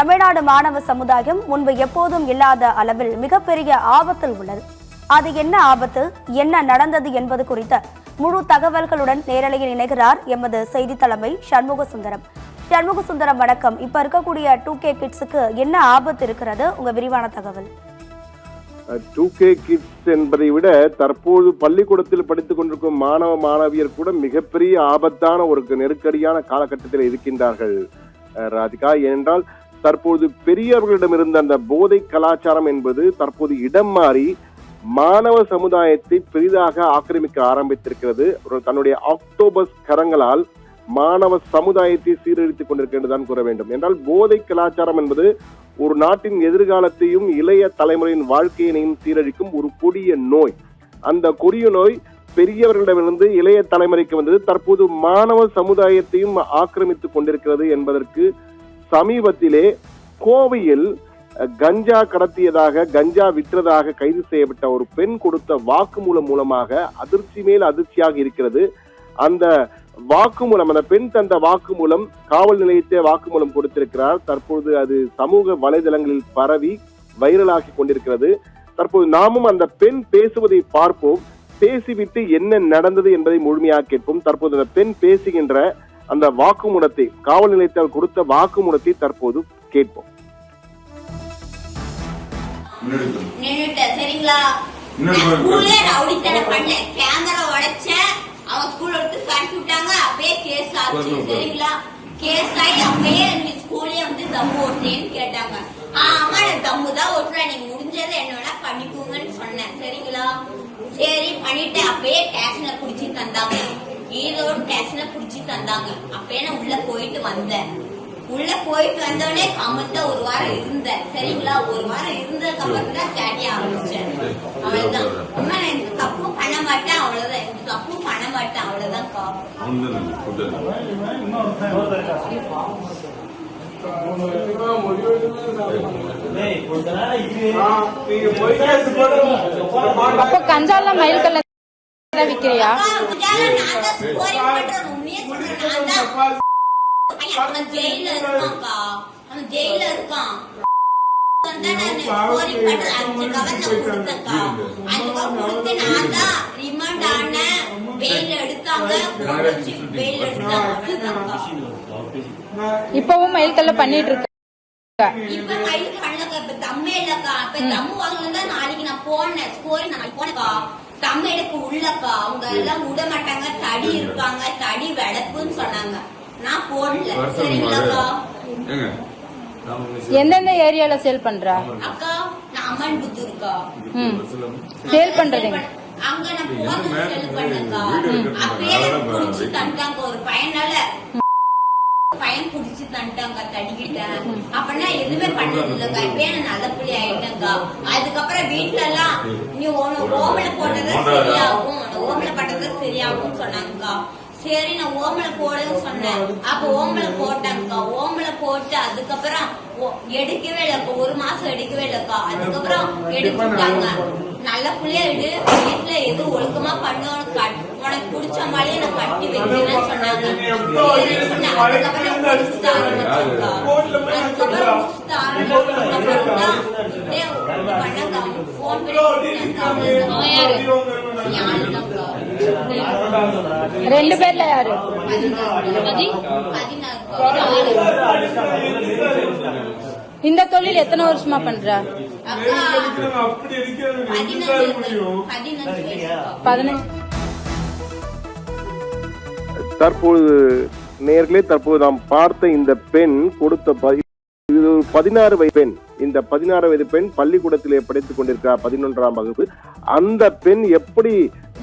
தமிழ்நாடு மாணவ சமுதாயம் முன்பு எப்போதும் இல்லாத அளவில் மிகப்பெரிய ஆபத்தில் உள்ளது. அது என்ன ஆபத்து, என்ன நடந்தது என்பது குறித்த முழு தகவல்களுடன் நேரலையில் இணைகிறார் எமது செய்தி தலைமை சண்முக சுந்தரம். சண்முக சுந்தரம், வணக்கம். இப்ப இருக்கக்கூடிய 2K கிட்ஸுக்கு என்ன ஆபத்து இருக்கிறது, உங்க விரிவான தகவல். 2K கிட்ஸ் என்பதை விட தற்போது பள்ளிக்கூடத்தில் படித்துக் கொண்டிருக்கும் மாணவ மாணவியர் கூட மிகப்பெரிய ஆபத்தான ஒரு நெருக்கடியான காலகட்டத்தில் இருக்கின்றார்கள் ராதிகா. ஏனென்றால் தற்போது பெரியவர்களிடம் இருந்த அந்த போதை கலாச்சாரம் என்பது தற்போது இடம் மாறி மாணவ சமுதாயத்தை பெரிதாக ஆக்கிரமிக்க ஆரம்பித்திருக்கிறது. தன்னுடைய ஆக்டோபஸ் கரங்களால் மாணவ சமுதாயத்தை சீரழித்துக் கொண்டிருக்கின்றதான் கூற வேண்டும். என்றால் போதை கலாச்சாரம் என்பது ஒரு நாட்டின் எதிர்காலத்தையும் இளைய தலைமுறையின் வாழ்க்கையினையும் சீரழிக்கும் ஒரு கொடிய நோய். அந்த கொடிய நோய் பெரியவர்களிடமிருந்து இளைய தலைமுறைக்கு வந்தது. தற்போது மாணவ சமுதாயத்தையும் ஆக்கிரமித்துக் கொண்டிருக்கிறது என்பதற்கு சமீபத்திலே கோவையில் கஞ்சா கடத்தியதாக, கஞ்சா விற்றதாக கைது செய்யப்பட்ட ஒரு பெண் கொடுத்த வாக்குமூலம் மூலமாக அதிர்ச்சி மேல் அதிர்ச்சியாக இருக்கிறது. அந்த வாக்குமூலம், அந்த பெண் தந்த வாக்குமூலம் காவல் நிலையத்தை வாக்குமூலம் கொடுத்திருக்கிறார். தற்போது அது சமூக வலைதளங்களில் பரவி வைரலாகி கொண்டிருக்கிறது. தற்போது நாமும் அந்த பெண் பேசுவதை பார்ப்போம். பேசிவிட்டு என்ன நடந்தது என்பதை முழுமையாக கேட்போம். தற்போது அந்த பெண் பேசுகின்ற அந்த வாக்குமூலத்தை, காவல் நிலையத்தால் கொடுத்த வாக்குமூலத்தை தற்போது கேட்போம். சரிங்களா, கேமரா உடைச்சேன், அவன் ஸ்கூல்ல விட்டு கடத்தி விட்டாங்க. அப்பயே கேஸ் ஆச்சு. சரிங்களா, கேஸ் ஆகி அப்பயே ஸ்கூல்லே வந்து தம்மு ஓட்டுறேன்னு கேட்டாங்க. ஆமா, நான் தம்மு தான் ஓட்டுறேன், நீங்க முடிஞ்சதை என்ன வேணா பண்ணிக்கோங்கன்னு சொன்னேன். சரிங்களா, சரி பண்ணிட்டு அப்பயே ஸ்டேஷன்ல புடிச்சு தந்தாங்க. ஈரோடு ஸ்டேஷன்ல புடிச்சு தந்தாங்க. அப்பயே நான் உள்ள போயிட்டு வந்தேன். உள்ள போயிட்டு வந்தோடனே கமத்த ஒரு வாரம் இருந்தேன். சரிங்களா, ஒரு வாரம் இருந்ததுக்கு அப்புறம் தான் ஸ்டாடி ஆரம்பிச்சேன். அவ்வளவுதான். அம்மா, நான் இந்த தப்பும் பண்ண மாட்டேன், அவ்வளவுதான். இந்த தப்பும் பண்ண மாட்டேன், அவ்வளவுதான். அப்ப கஞ்சால மயில் கல்ல விக்கிறியா? அவன் ஜெயில இருக்கான்க்கா, அவன் ஜெயில இருக்கான். 5 கவர் கொடுத்தேன்க்கா. 5 கவர் கொடுத்து நான் தான் ரிமாண்ட் ஆனேன். பெயில் எடுத்தாங்க, பெயில் எடுத்தாங்க. இப்பவும் மயில் கல்ல பண்ணிட்டு இருக்க? இப்ப மயில் பண்ணலக்கா, இப்ப தம்மே இல்லக்கா. இப்ப தம்மு வாங்கலன்னா நாளைக்கு நான் போனேன், ஸ்கோரி நான் போனேக்கா. தம்ம எடுக்க உள்ளக்கா, அவங்க எல்லாம் விட மாட்டாங்க. தடி இருப்பாங்க, தடி வெடப்புன்னு சொன்னாங்க. நான் போடல. சரிங்களாக்கா. எந்தெந்த ஏரியால சேல் பண்றா அக்கா? நான் அம்மன் புத்தூர்க்கா சேல் பண்றதுங்க. அங்க நான் போன சேல் பண்ணக்கா. அப்பயே புடிச்சு தண்டாங்க. ஒரு பையனால பையன் புடிச்சு தண்டாங்க, தடிக்கிட்டேன். அப்பனா எதுவுமே பண்ணது இல்லக்கா. இப்பயே நான் நல்ல புள்ளி ஆயிட்டேங்கா. அதுக்கப்புறம் வீட்டுல எல்லாம் நீ ஓமல போட்டதான் சரியாகும், ஓமல பட்டதா சரியாகும் சொன்னாங்கக்கா. சரி, நான் ஓமல போடுன்னு சொன்னேன். அப்ப ஓமல போட்டாங்கக்கா. ஓமல போட்டு அதுக்கப்புறம் எடுக்கவே இல்லக்கா. 1 மாசம் எடுக்கவே இல்லக்கா. அதுக்கப்புறம் எடுத்துட்டாங்க. நல்ல புள்ளியா எடு, வீட்டுல எது ஒழுக்கமா பண்ண, உனக்கு பிடிச்ச மாதிரியே நான் கட்டி வைக்கிறேன்னு சொன்னாங்க. அதுக்கப்புறம் முடிச்சுட்டு ஆரம்பிச்சாங்கக்கா. அதுக்கப்புறம் முடிச்சுட்டு ஆரம்பிச்சதுக்கப்புறம் பண்ணக்கா. போன் பண்ணி 2 பேர்ல யாரு? இந்த தொழில் எத்தனை வருஷமா பண்ற? 15. தற்போது நேர்களே, தற்போது நாம் பார்த்த இந்த பெண் கொடுத்த 16 வயது பெண். இந்த 16 வயது பெண் பள்ளிக்கூடத்திலே படித்துக் கொண்டிருக்கிறார், 11ஆம் வகுப்பு. அந்த பெண் எப்படி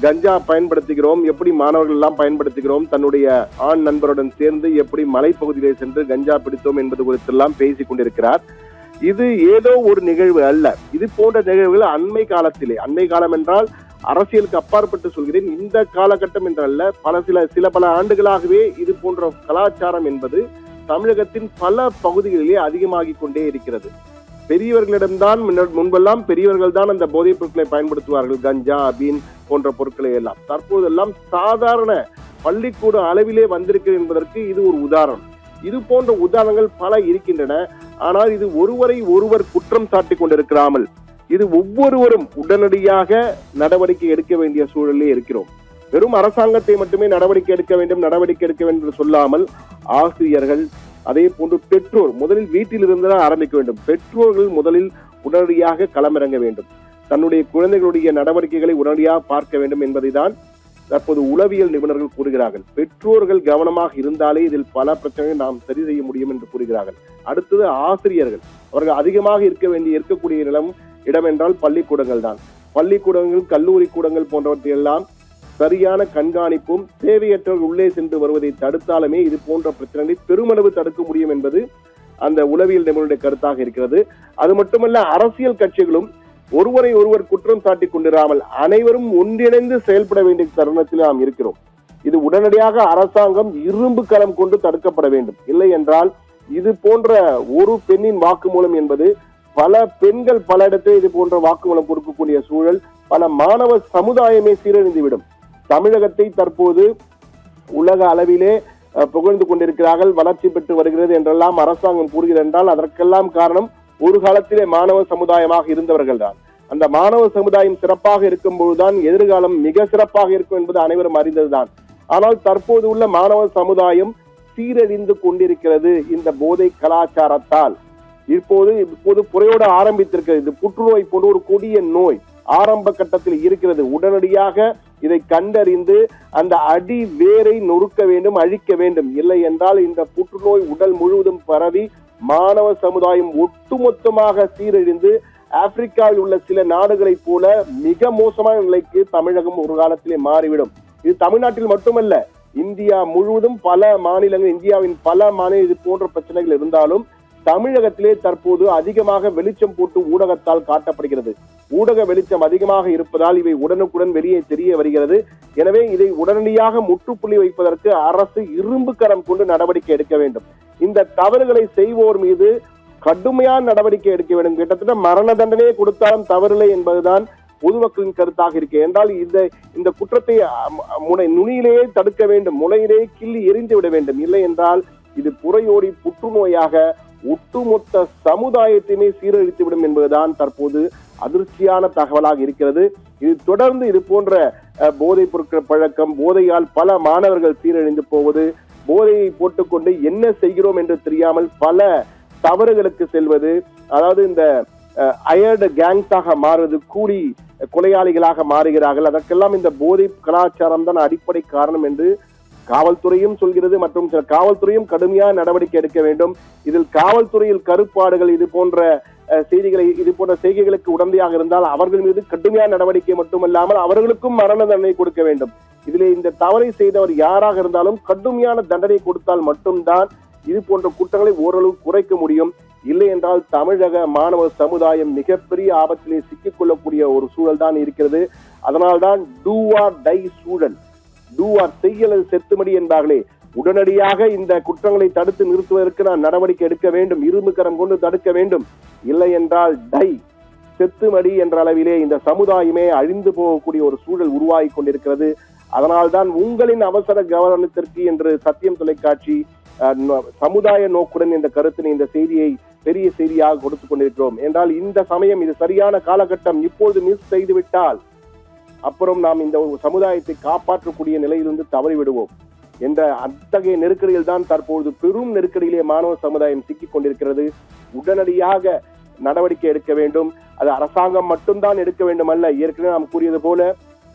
கஞ்சா பயன்படுத்துகிறோம், எப்படி மாணவர்கள் எல்லாம் பயன்படுத்துகிறோம், தன்னுடைய ஆண் நண்பருடன் சேர்ந்து எப்படி மலைப்பகுதியிலே சென்று கஞ்சா பிடித்தோம் என்பது குறித்தெல்லாம் பேசிக் கொண்டிருக்கிறார். இது ஏதோ ஒரு நிகழ்வு அல்ல. இது போன்ற நிகழ்வுகள் அண்மை காலம் என்றால் அரசியலுக்கு அப்பாற்பட்டு சொல்கிறேன், இந்த காலகட்டம் என்றல்ல, சில ஆண்டுகளாகவே இது போன்ற கலாச்சாரம் என்பது தமிழகத்தின் பல பகுதிகளிலே அதிகமாகி கொண்டே இருக்கிறது. பெரியவர்களிடம்தான் முன்பெல்லாம் பெரியவர்கள் தான் அந்த போதைப் பொருட்களை பயன்படுத்துவார்கள், கஞ்சா, அபீன் போன்ற பொருட்களை எல்லாம். தற்போதெல்லாம் சாதாரண பள்ளிக்கூட அளவிலே வந்திருக்கிறது என்பதற்கு இது ஒரு உதாரணம். இது போன்ற உதாரணங்கள் பல இருக்கின்றன. ஆனால் இது ஒருவரை ஒருவர் குற்றம் சாட்டி கொண்டிருக்கிறாமல் இது ஒவ்வொருவரும் உடனடியாக நடவடிக்கை எடுக்க வேண்டிய சூழலே இருக்கிறோம். வெறும் அரசாங்கத்தை மட்டுமே நடவடிக்கை எடுக்க வேண்டும் என்று சொல்லாமல் ஆசிரியர்கள், அதே போன்று பெற்றோர் முதலில் வீட்டில் இருந்துதான் ஆரம்பிக்க வேண்டும். பெற்றோர்கள் முதலில் உடனடியாக களமிறங்க வேண்டும். தன்னுடைய குழந்தைகளுடைய நடவடிக்கைகளை உடனடியாக பார்க்க வேண்டும் என்பதை தான் தற்போது உளவியல் நிபுணர்கள் கூறுகிறார்கள். பெற்றோர்கள் கவனமாக இருந்தாலே இதில் பல பிரச்சனைகளை நாம் சரி செய்ய முடியும் என்று கூறுகிறார்கள். அடுத்தது ஆசிரியர்கள், அவர்கள் அதிகமாக இருக்கக்கூடிய இடம் என்றால் பள்ளிக்கூடங்கள் தான். பள்ளிக்கூடங்கள், கல்லூரி கூடங்கள் போன்றவற்றையெல்லாம் சரியான கண்காணிப்பும் தேவையற்றவர்கள் உள்ளே சென்று வருவதை தடுத்தாலுமே இது போன்ற பிரச்சனைகளை பெருமளவு தடுக்க முடியும் என்பது அந்த உளவியல் நிபுணருடைய கருத்தாக இருக்கிறது. அது மட்டுமல்ல, அரசியல் கட்சிகளும் ஒருவரை ஒருவர் குற்றம் சாட்டி கொண்டிராமல் அனைவரும் ஒன்றிணைந்து செயல்பட வேண்டிய தருணத்தில் நாம் இருக்கிறோம். இது உடனடியாக அரசாங்கம் இரும்பு கரம் கொண்டு தடுக்கப்பட வேண்டும். இல்லை என்றால் இது போன்ற ஒரு பெண்ணின் வாக்குமூலம் என்பது பல பெண்கள் பல இடத்தில் இது போன்ற வாக்குமூலம் கொடுக்கக்கூடிய சூழல், பல மாணவ சமுதாயமே சீரழிந்துவிடும். தமிழகத்தை தற்போது உலக அளவிலே புகழ்ந்து கொண்டிருக்கிறார்கள், வளர்ச்சி பெற்று வருகிறது என்றெல்லாம் அரசாங்கம் கூறுகிறது என்றால் அதற்கெல்லாம் காரணம் ஒரு காலத்திலே மாணவ சமுதாயமாக இருந்தவர்கள் தான். அந்த மாணவ சமுதாயம் சிறப்பாக இருக்கும் பொழுதுதான் எதிர்காலம் மிக சிறப்பாக இருக்கும் என்பது அனைவரும் அறிந்ததுதான். ஆனால் தற்போது உள்ள மாணவ சமுதாயம் சீரழிந்து கொண்டிருக்கிறது இந்த போதை கலாச்சாரத்தால். இப்போது புறையோட ஆரம்பித்திருக்கிறது. இது புற்றுநோய் போன்ற ஒரு கொடிய நோய் ஆரம்ப கட்டத்தில் இருக்கிறது. உடனடியாக இதை கண்டறிந்து அந்த அடி வேரை நொறுக்க வேண்டும், அழிக்க வேண்டும். இல்லை என்றால் இந்த புற்றுநோய் உடல் முழுவதும் பரவி மாணவ சமுதாயம் ஒட்டுமொத்தமாக சீரழிந்து ஆப்பிரிக்காவில் உள்ள சில நாடுகளைப் போல மிக மோசமான நிலைக்கு தமிழகம் ஒரு காலத்திலே மாறிவிடும். இது தமிழ்நாட்டில் மட்டுமல்ல, இந்தியா முழுவதும் பல மாநிலங்கள், இந்தியாவின் பல மாநில இது போன்ற பிரச்சனைகள் இருந்தாலும் தமிழகத்திலே தற்போது அதிகமாக வெளிச்சம் போட்டு ஊடகத்தால் காட்டப்படுகிறது. ஊடக வெளிச்சம் அதிகமாக இருப்பதால் இவை உடனுக்குடன் வெளியே தெரிய வருகிறது. எனவே இதை உடனடியாக முற்றுப்புள்ளி வைப்பதற்கு அரசு இரும்பு கரம் கொண்டு நடவடிக்கை எடுக்க வேண்டும். இந்த தவறுகளை செய்வோர் மீது கடுமையான நடவடிக்கை எடுக்க வேண்டும். கிட்டத்தட்ட மரண தண்டனையை கொடுத்தாலும் தவறில்லை என்பதுதான் பொதுமக்களின் கருத்தாக இருக்கு. என்றால் இந்த குற்றத்தை நுனியிலேயே தடுக்க வேண்டும், முளையிலேயே கிள்ளி எரிந்து விட வேண்டும். இல்லை என்றால் இது புறையோடி புற்றுநோயாக ஒட்டுமொத்த சமுதாயத்தையுமே சீரழித்துவிடும் என்பதுதான் தற்போது அதிர்ச்சியான தகவலாக இருக்கிறது. இது தொடர்ந்து இது போன்ற போதைப் பொருட்கள் பழக்கம், போதையால் பல மாணவர்கள் சீரழிந்து போவது, போதையை போட்டுக்கொண்டு என்ன செய்கிறோம் என்று தெரியாமல் பல தவறுகளுக்கு செல்வது, அதாவது இந்த அயர்டு கேங்ஸாக மாறுவது, கூலி கொலையாளிகளாக மாறுகிறார்கள். அதற்கெல்லாம் இந்த போதை கலாச்சாரம் தான் அடிப்படை காரணம் என்று காவல்துறையும் சொல்கிறது. மற்றும் சில காவல்துறையும் கடுமையான நடவடிக்கை எடுக்க வேண்டும். இதில் காவல்துறையில் கருப்பாடுகள் இது போன்ற செய்கைகளுக்கு உடந்தையாக இருந்தால் அவர்கள் மீது கடுமையான நடவடிக்கை மட்டுமல்லாமல் அவர்களுக்கும் மரண தண்டனை கொடுக்க வேண்டும். இதிலே இந்த தவறை செய்தவர் யாராக இருந்தாலும் கடுமையான தண்டனை கொடுத்தால் மட்டும்தான் இது போன்ற குற்றங்களை ஓரளவு குறைக்க முடியும். இல்லை என்றால் தமிழக மாணவ சமுதாயம் மிகப்பெரிய ஆபத்திலே சிக்கிக் கொள்ளக்கூடிய ஒரு சூழல் தான் இருக்கிறது. அதனால்தான் டூ ஆர் டை சூழல், டூ ஆர் செய்யல் செத்துமடி என்பார்களே, உடனடியாக இந்த குற்றங்களை தடுத்து நிறுத்துவதற்கு நான் நடவடிக்கை எடுக்க வேண்டும், இரும்பு கரம் கொண்டு தடுக்க வேண்டும். இல்லை என்றால் டை, செத்துமடி என்ற அளவிலே இந்த சமுதாயமே அழிந்து போகக்கூடிய ஒரு சூழல் உருவாகி கொண்டிருக்கிறது. அதனால்தான் உங்களின் அவசர கவனத்திற்கு என்று சத்தியம் தொலைக்காட்சி சமுதாய நோக்குடன் இந்த கருத்தினை, இந்த செய்தியை பெரிய செய்தியாக கொடுத்துக் கொண்டிருக்கிறோம். என்றால் இந்த சமயம், இது சரியான காலகட்டம். இப்பொழுது மிஸ் செய்துவிட்டால் அப்புறம் நாம் இந்த சமுதாயத்தை காப்பாற்றக்கூடிய நிலையிலிருந்து தவறிவிடுவோம் என்ற அத்தகைய நெருக்கடியில் தான் தற்போது பெரும் நெருக்கடியிலே மாணவ சமுதாயம் சிக்கிக் கொண்டிருக்கிறது. உடனடியாக நடவடிக்கை எடுக்க வேண்டும். அது அரசாங்கம் மட்டும்தான் எடுக்க வேண்டும் அல்ல. ஏற்கனவே நாம் கூறியது போல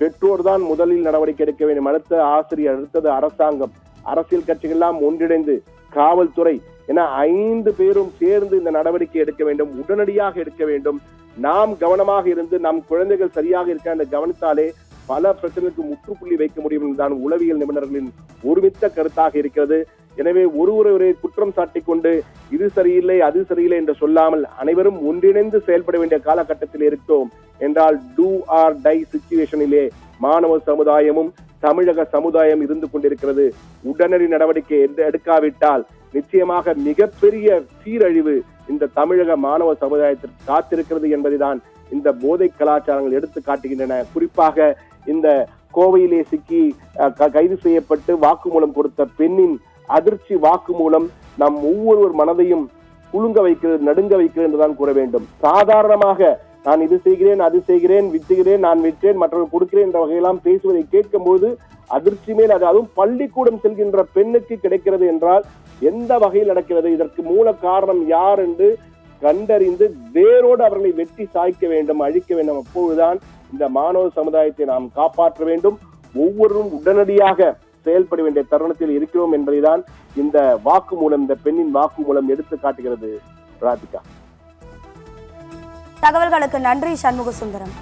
பெற்றோர் தான் முதலில் நடவடிக்கை எடுக்க வேண்டும். அடுத்த ஆசிரியர், அடுத்தது அரசாங்கம், அரசியல் கட்சிகள் எல்லாம் ஒன்றிணைந்து, காவல்துறை என 5 பேரும் சேர்ந்து இந்த நடவடிக்கை எடுக்க வேண்டும், உடனடியாக எடுக்க வேண்டும். நாம் கவனமாக இருந்து நம் குழந்தைகள் சரியாக இருக்க அந்த கவனித்தாலே பல பிரச்சனைகளுக்கு முற்றுப்புள்ளி வைக்க முடியும் என்றுதான் உளவியல் நிபுணர்களின் ஒருமித்த கருத்தாக இருக்கிறது. எனவே ஒருவரை குற்றம் சாட்டிக் கொண்டு இது சரியில்லை அது சரியில்லை என்று சொல்லாமல் அனைவரும் ஒன்றிணைந்து செயல்பட வேண்டிய காலகட்டத்தில் இருக்கிறோம். என்றால் டூ ஆர் டை சிச்சுவேஷனிலே மாணவ சமுதாயமும் தமிழக சமுதாயம் இருந்து கொண்டிருக்கிறது. உடனடி நடவடிக்கை எடுக்காவிட்டால் நிச்சயமாக மிகப்பெரிய சீரழிவு இந்த தமிழக மாணவ சமுதாயத்திற்கு காத்திருக்கிறது என்பதைதான் இந்த போதை கலாச்சாரங்கள் எடுத்து காட்டுகின்றன. குறிப்பாக இந்த கோவையிலே சிக்கி கைது செய்யப்பட்டு வாக்குமூலம் கொடுத்த பெண்ணின் அதிர்ச்சி வாக்கு மூலம் நம் ஒவ்வொருவர் மனதையும் குலுங்க வைக்கிறது, நடுங்க வைக்கிறது என்றுதான் கூற வேண்டும். சாதாரணமாக நான் இது செய்கிறேன், அது செய்கிறேன், விற்றுகிறேன், நான் விற்றேன், மற்றவர்கள் கொடுக்கிறேன் என்ற வகையெல்லாம் பேசுவதை கேட்கும் போது அதிர்ச்சி மேல் அது, அதுவும் பள்ளிக்கூடம் செல்கின்ற பெண்ணுக்கு கிடைக்கிறது என்றால் எந்த வகையில் நடக்கிறது, இதற்கு மூல காரணம் யார் என்று கண்டறிந்து வேரோடு அவர்களை வெட்டி சாய்க்க வேண்டும், அழிக்க வேண்டும். அப்போதுதான் இந்த மாணவ சமுதாயத்தை நாம் காப்பாற்ற வேண்டும். ஒவ்வொருவரும் உடனடியாக செயல்பட வேண்டிய தருணத்தில் இருக்கிறோம் என்பதைதான் இந்த வாக்குமூலம், இந்த பெண்ணின் வாக்குமூலம் எடுத்து காட்டுகிறது. ராதிகா, தகவல்களுக்கு நன்றி சண்முக சுந்தரம்.